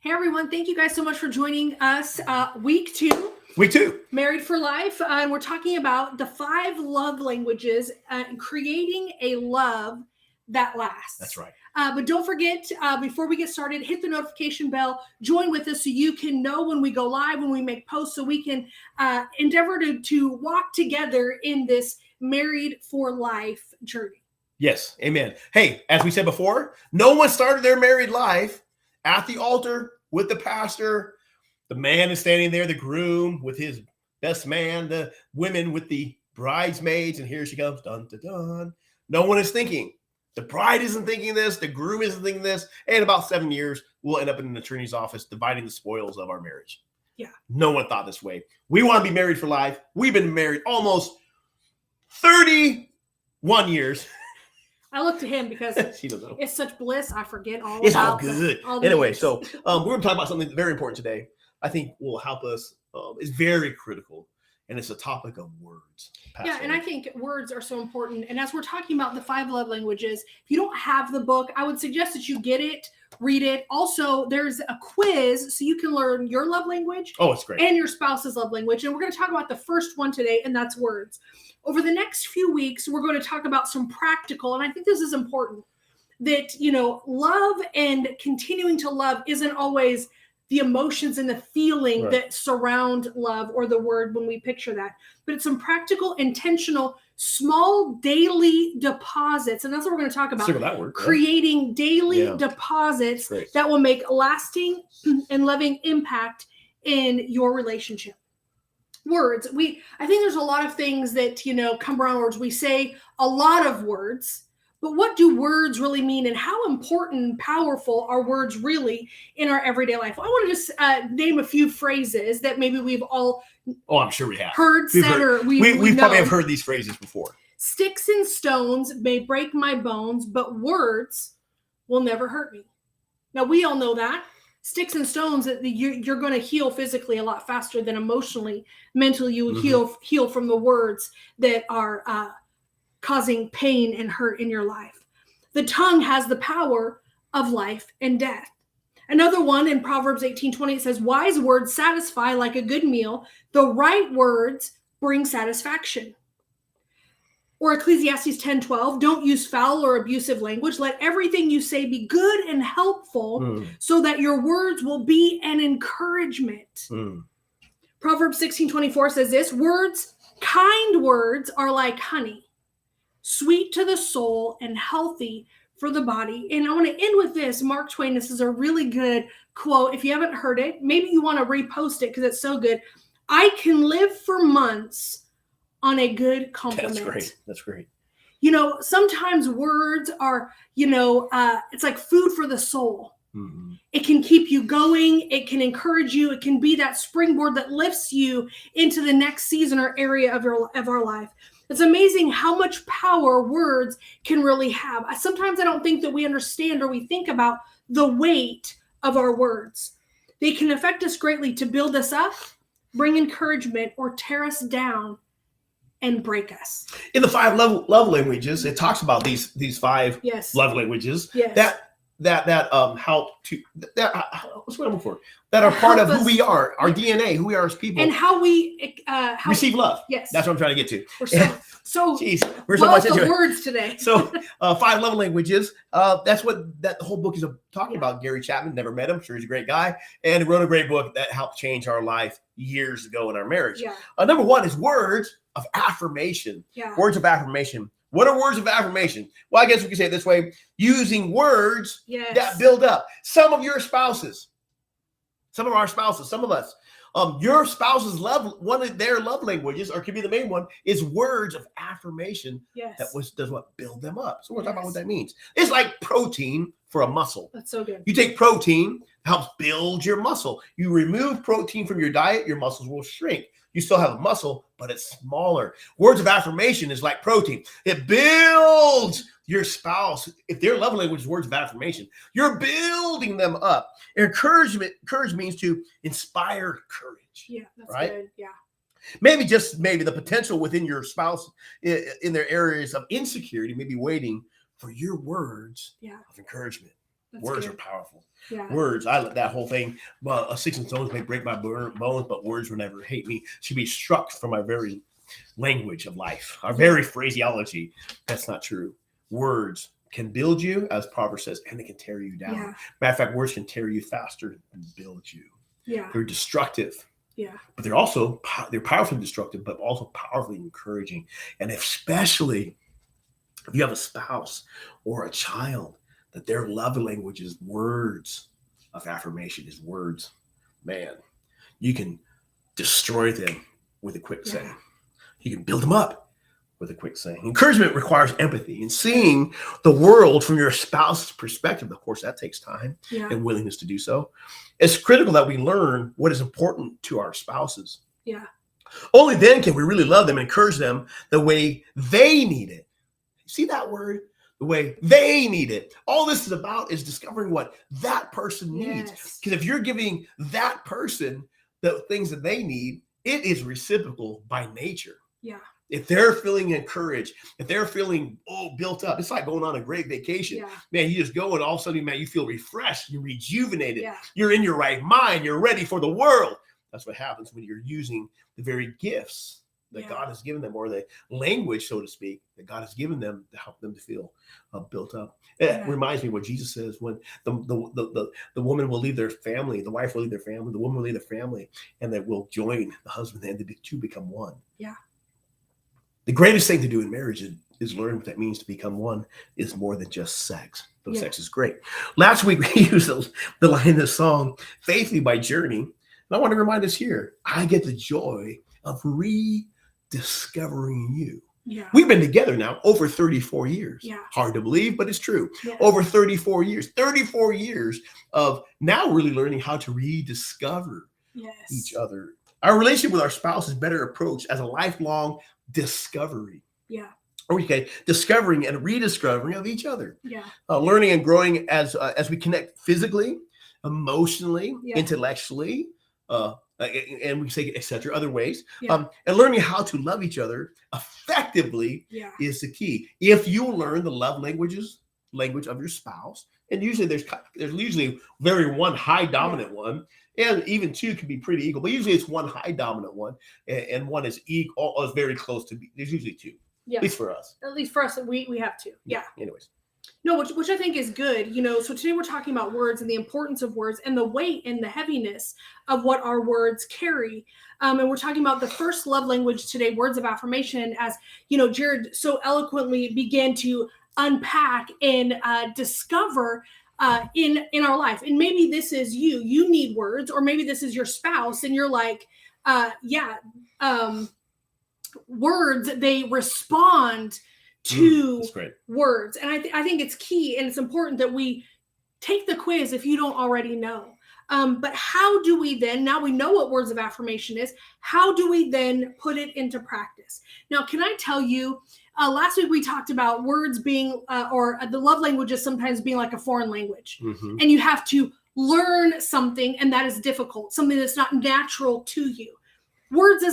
Hey everyone, thank you guys so much for joining us. Week two, Week two. Married for Life. And we're talking about the 5 love languages and creating a love that lasts. That's right. But don't forget, before we get started, hit the notification bell, join with us so you can know when we go live, when we make posts, so we can endeavor to walk together in this Married for Life journey. Yes, amen. Hey, as we said before, no one started their married life at the altar with the pastor. The man is standing there, the groom with his best man, the women with the bridesmaids, and here she comes, dun, dun, dun. No one is thinking. The bride isn't thinking this, the groom isn't thinking this, and in about 7 years, we'll end up in an attorney's office dividing the spoils of our marriage. Yeah. No one thought this way. We want to be married for life. We've been married almost 31 years. I look to him because she doesn't know. It's such bliss. I forget all it's about all good. Anyway, so we're going to talk about something very important today. I think will help us. It's very critical, and it's a topic of words. Yeah, and I think words are so important. And as we're talking about the 5 love languages, if you don't have the book, I would suggest that you get it, read it. Also, there's a quiz so you can learn your love language. Oh, it's great. And your spouse's love language. And we're going to talk about the first one today, and that's words. Over the next few weeks, we're going to talk about some practical, and I think this is important, that, love and continuing to love isn't always the emotions and the feeling that surround love or the word when we picture that. But it's some practical, intentional, small daily deposits. And that's what we're going to talk about. That word, creating daily deposits that will make lasting and loving impact in your relationship. Words. I think there's a lot of things that, come around words. We say a lot of words. But what do words really mean, and how important and powerful are words really in our everyday life? I want to just name a few phrases that maybe we've all I'm sure we have heard said, or we probably have heard these phrases before. Sticks and stones may break my bones, but words will never hurt me. Now, we all know that. Sticks and stones, that you're going to heal physically a lot faster than emotionally. Mentally, you will heal from the words that are causing pain and hurt in your life. The tongue has the power of life and death. Another one in Proverbs 18:20, it says, wise words satisfy like a good meal. The right words bring satisfaction. Or Ecclesiastes 10:12, don't use foul or abusive language. Let everything you say be good and helpful so that your words will be an encouragement. Proverbs 16:24 says this, kind words are like honey, sweet to the soul and healthy for the body. And I want to end with this. Mark Twain, this is a really good quote. If you haven't heard it, maybe you want to repost it because it's so good. I can live for months on a good compliment. That's great. Sometimes words are, it's like food for the soul. Mm-hmm. It can keep you going. It can encourage you. It can be that springboard that lifts you into the next season or area of our life. It's amazing how much power words can really have. Sometimes I don't think that we understand or we think about the weight of our words. They can affect us greatly to build us up, bring encouragement, or tear us down and break us. In the 5 love languages, it talks about these 5 love languages that help to what's what I'm looking for, that are part of who we are, our DNA, who we are as people, and how we receive love. Yes, that's what I'm trying to get to. We're so much into words today. So 5 love languages. That's what that whole book is talking about. Gary Chapman, never met him, sure he's a great guy, and wrote a great book that helped change our life years ago in our marriage. Number 1 is words of affirmation. Words of affirmation. What are words of affirmation? Well, I guess we could say it this way: using words that build up. Some of our spouses, some of us, your spouse's one of their love languages, or could be the main one, is words of affirmation. That does what? Build them up. So we're talking about what that means. It's like protein for a muscle. That's so good. You take protein, helps build your muscle. You remove protein from your diet, your muscles will shrink. You still have a muscle, but it's smaller. Words of affirmation is like protein. It builds your spouse. If their love language is words of affirmation, you're building them up. Courage means to inspire courage. Yeah, that's good. Yeah. Maybe the potential within your spouse in their areas of insecurity may be waiting for your words of encouragement. Words are powerful. Yeah. Words, I that whole thing. Well, sticks and stones may break my bones, but words will never hate me. Should be struck from my very language of life, our very phraseology. That's not true. Words can build you, as Proverbs says, and they can tear you down. Yeah. Matter of fact, words can tear you faster than build you. Yeah. They're destructive. Yeah. But they're powerfully destructive, but also powerfully encouraging. And especially if you have a spouse or a child, that their love language is words of affirmation, is words, man, you can destroy them with a quick saying. You can build them up with a quick saying. Encouragement requires empathy and seeing the world from your spouse's perspective. Of course, that takes time and willingness to do so. It's critical that we learn what is important to our spouses. Yeah. Only then can we really love them and encourage them the way they need it. See that word? The way they need it. All this is about is discovering what that person needs. Because if you're giving that person the things that they need, it is reciprocal by nature. Yeah. If they're feeling encouraged, if they're feeling built up, it's like going on a great vacation. Yeah. Man, you just go and all of a sudden, man, you feel refreshed, you're rejuvenated, Yeah. you're in your right mind, you're ready for the world. That's what happens when you're using the very gifts that God has given them, or the language, so to speak, that God has given them to help them to feel built up. It reminds me what Jesus says when the woman will leave their family, the wife will leave their family, the woman will leave their family, and they will join the husband, and the two become one. Yeah. The greatest thing to do in marriage is learn what that means to become one. Is more than just sex. Though sex is great. Last week we used the line in the song "Faithfully" by Journey, and I want to remind us here: I get the joy of rediscovering you. Yeah. We've been together now over 34 years. Yeah. Hard to believe, but it's true. Yeah. Over 34 years. 34 years of now really learning how to rediscover each other. Our relationship with our spouse is better approached as a lifelong discovery. Yeah. Okay, discovering and rediscovering of each other. Yeah. Learning and growing as we connect physically, emotionally, intellectually, and we say, etc., other ways, and learning how to love each other effectively is the key. If you learn the love language of your spouse, and usually there's usually one high dominant one, and even two can be pretty equal, but usually it's one high dominant one, and one is equal, is very close to be. There's usually two, at least for us. At least for us, we have two. Yeah. Anyways. No, which I think is good. So today we're talking about words and the importance of words and the weight and the heaviness of what our words carry. And we're talking about the first love language today, words of affirmation, as Jared so eloquently began to unpack and discover in our life. And maybe this is you need words, or maybe this is your spouse and you're like, words, they respond to words. And I think it's key and it's important that we take the quiz if you don't already know. But how do we then, now we know what words of affirmation is, how do we then put it into practice? Now, can I tell you, last week we talked about words being, or the love languages sometimes being like a foreign language. Mm-hmm. And you have to learn something, and that is difficult, something that's not natural to you. Words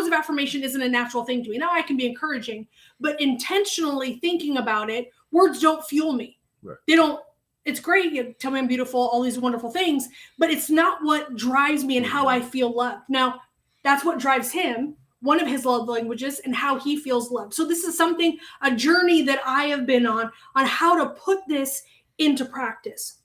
of affirmation isn't a natural thing to me. Now I can be encouraging, but intentionally thinking about it, words don't fuel me. Right. They don't. It's great. You tell me I'm beautiful, all these wonderful things, but it's not what drives me and how I feel loved. Now, that's what drives him, one of his love languages, and how he feels loved. So this is a journey that I have been on how to put this into practice.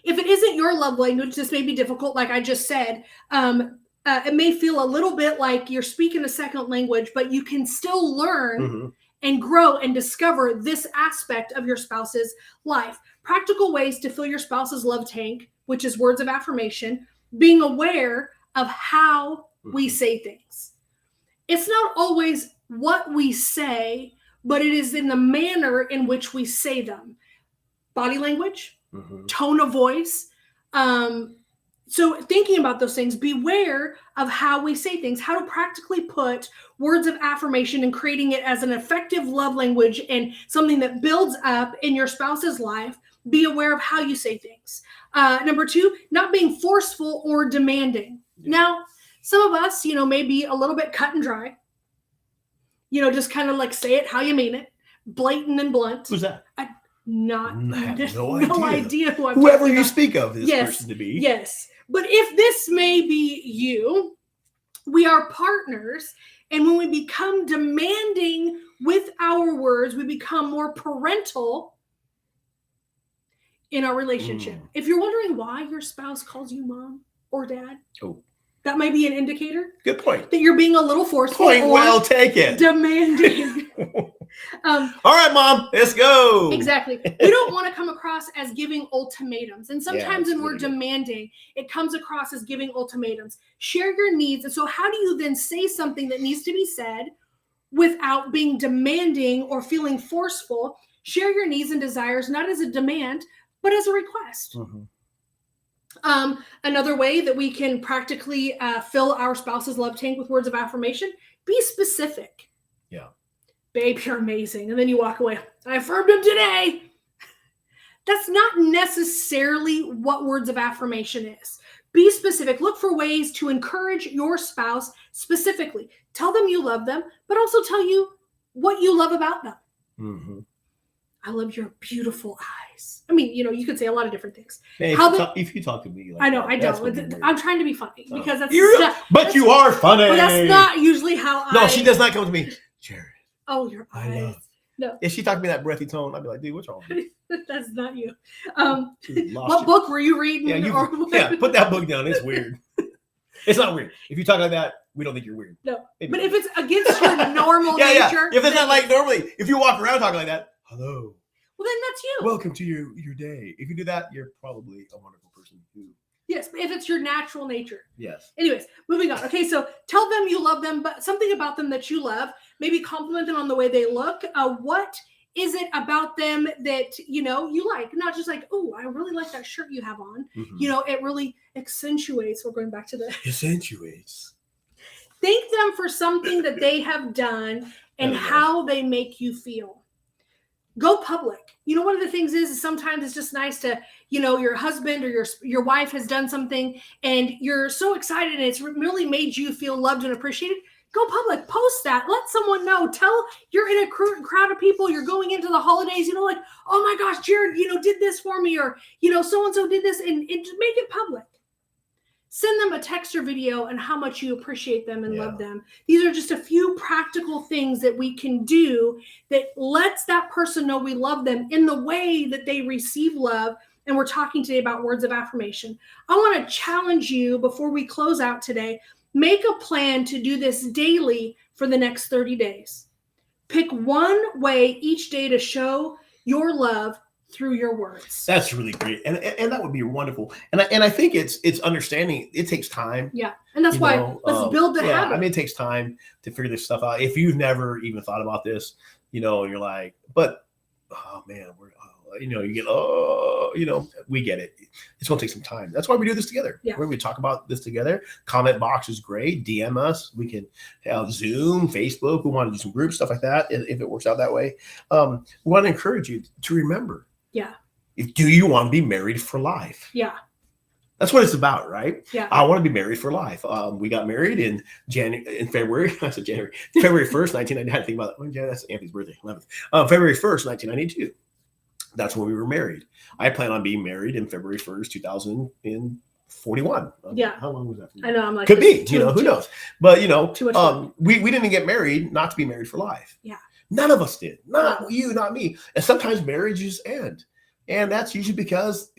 If it isn't your love language, this may be difficult, like I just said. It may feel a little bit like you're speaking a second language, but you can still learn and grow and discover this aspect of your spouse's life. Practical ways to fill your spouse's love tank, which is words of affirmation, being aware of how we say things. It's not always what we say, but it is in the manner in which we say them. Body language, tone of voice, so thinking about those things, beware of how we say things, how to practically put words of affirmation and creating it as an effective love language and something that builds up in your spouse's life. Be aware of how you say things. Number 2, not being forceful or demanding. Now, some of us, may be a little bit cut and dry. Just kind of like say it how you mean it, blatant and blunt. Who's that? I have no idea who I'm whoever you speak of this yes, person to be. Yes. But if this may be you, we are partners. And when we become demanding with our words, we become more parental in our relationship. If you're wondering why your spouse calls you mom or dad, that might be an indicator. Good point. That you're being a little forceful. Point well taken. Demanding. All right, Mom, let's go. Exactly. We don't want to come across as giving ultimatums. And sometimes when we're demanding, it comes across as giving ultimatums. Share your needs. And so how do you then say something that needs to be said without being demanding or feeling forceful? Share your needs and desires, not as a demand, but as a request. Another way that we can practically fill our spouse's love tank with words of affirmation, be specific. Yeah. Babe, you're amazing. And then you walk away. I affirmed him today. That's not necessarily what words of affirmation is. Be specific. Look for ways to encourage your spouse specifically. Tell them you love them, but also tell you what you love about them. I love your beautiful eyes. I mean, you could say a lot of different things. Hey, if you talk to me like I know, that, I don't. I'm trying to be funny because that's but you are funny. But that's not usually how No, she does not come to me, Jared. Oh, your eyes. No. If she talked to me that breathy tone, I'd be like, dude, what's wrong with you? That's not you. What book were you reading? Yeah, put that book down. It's weird. It's not weird. If you talk like that, we don't think you're weird. No. Maybe. But if it's against your normal nature. If it's not like normally, if you walk around talking like that, hello. Well, then that's you. Welcome to your day. If you do that, you're probably a wonderful person who. Yes, but if it's your natural nature. Yes. Anyways, moving on. Okay, so tell them you love them, but something about them that you love. Maybe compliment them on the way they look. What is it about them that, you like? Not just like, oh, I really like that shirt you have on. It really accentuates. We're going back to the... Accentuates. Thank them for something that they have done and how they make you feel. Go public. One of the things is sometimes it's just nice to, your husband or your wife has done something and you're so excited and it's really made you feel loved and appreciated. Go public, post that, let someone know, tell you're in a crowd of people, you're going into the holidays, like, oh my gosh, Jared, did this for me, or, so-and-so did this, and just make it public. Send them a text or video and how much you appreciate them and love them. These are just a few practical things that we can do that lets that person know we love them in the way that they receive love. And we're talking today about words of affirmation. I want to challenge you before we close out today. Make a plan to do this daily for the next 30 days. Pick one way each day to show your love through your words. That's really great. And that would be wonderful. And I think it's understanding it takes time. Yeah. And that's why let's build the habit. I mean, it takes time to figure this stuff out. If you've never even thought about this, and you're like, but oh man, you get, we get it. It's going to take some time. That's why we do this together. Yeah. Where we talk about this together. Comment box is great. DM us. We can have Zoom, Facebook. We want to do some group stuff like that if it works out that way. We want to encourage you to remember. Yeah. Do you want to be married for life? Yeah. That's what it's about, right? Yeah. I want to be married for life. We got married in February. I said January. February 1st, 1990. I had to think about that. That's Anthony's birthday, 11th. February 1st, 1992. That's when we were married. I plan on being married in February 1st, 2041. Yeah. How long was that? I know. I'm like, could be, who knows? But, we didn't get married not to be married for life. Yeah. None of us did. Not you, not me. And sometimes marriages end. And that's usually because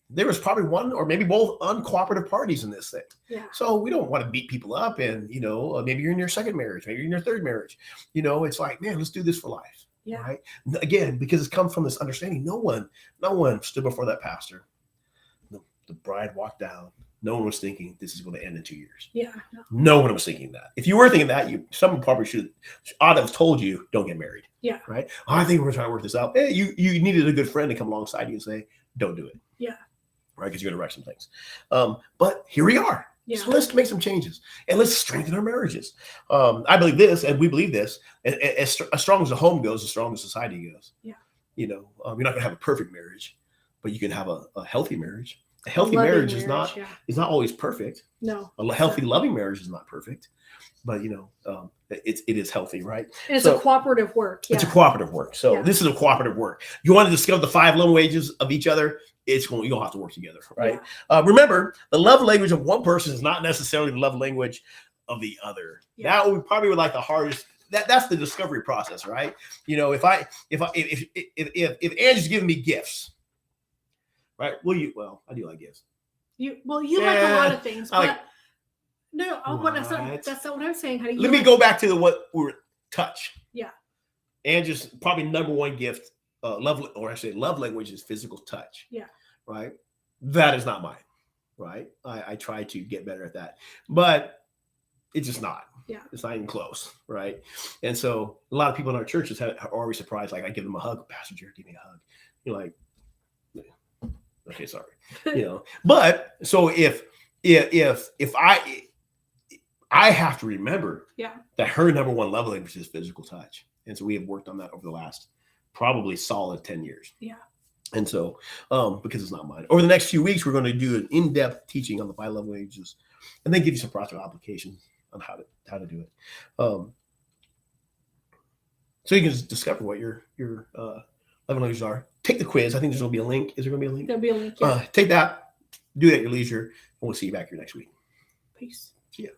there was probably one or maybe both uncooperative parties in this thing. Yeah. So we don't want to beat people up and, maybe you're in your second marriage, maybe you're in your third marriage. It's like, man, let's do this for life. Yeah. Right. Again, because it's come from this understanding. No one stood before that pastor. The bride walked down. No one was thinking this is going to end in 2 years. Yeah. No one was thinking that. If you were thinking that, someone probably ought to have told you, don't get married. Yeah. Right. I think we're trying to work this out. Hey, you needed a good friend to come alongside you and say, don't do it. Yeah. Right. Because you're going to wreck some things. But here we are. Yeah. So let's make some changes and let's strengthen our marriages. I believe this, and we believe this. As strong as the home goes, as strong as society goes. Yeah. You're not going to have a perfect marriage, but you can have a healthy marriage. A healthy marriage is not yeah. always perfect. No. A healthy, loving marriage is not perfect, but it is healthy, right? And it's a cooperative work. Yeah. It's a cooperative work. So this is a cooperative work. You want to discover the 5 love languages of each other. You'll have to work together, right? Yeah. Remember, the love language of one person is not necessarily the love language of the other. Yeah. That would probably like the hardest. That's the discovery process, right? If Angie's giving me gifts, right? I do like gifts. You like a lot of things, but no, that's not what I'm saying. Let me go back to what we were touch. Yeah. Angie's probably number one gift, love language is physical touch. Yeah. Right. That is not mine. Right. I try to get better at that, but it's just not. Yeah. It's not even close. Right. And so a lot of people in our churches are always surprised. Like I give them a hug. Pastor Jared, give me a hug. You're like, okay, sorry. But so if I have to remember that her number one love language is physical touch. And so we have worked on that over the last probably solid 10 years. Yeah. And so, because it's not mine. Over the next few weeks, we're going to do an in-depth teaching on the 5 love languages and then give you some practical applications on how to do it. So you can just discover what your love languages are. Take the quiz. I think there's going to be a link. Is there going to be a link? There'll be a link. Yeah. Take that. Do that at your leisure. And we'll see you back here next week. Peace. See ya.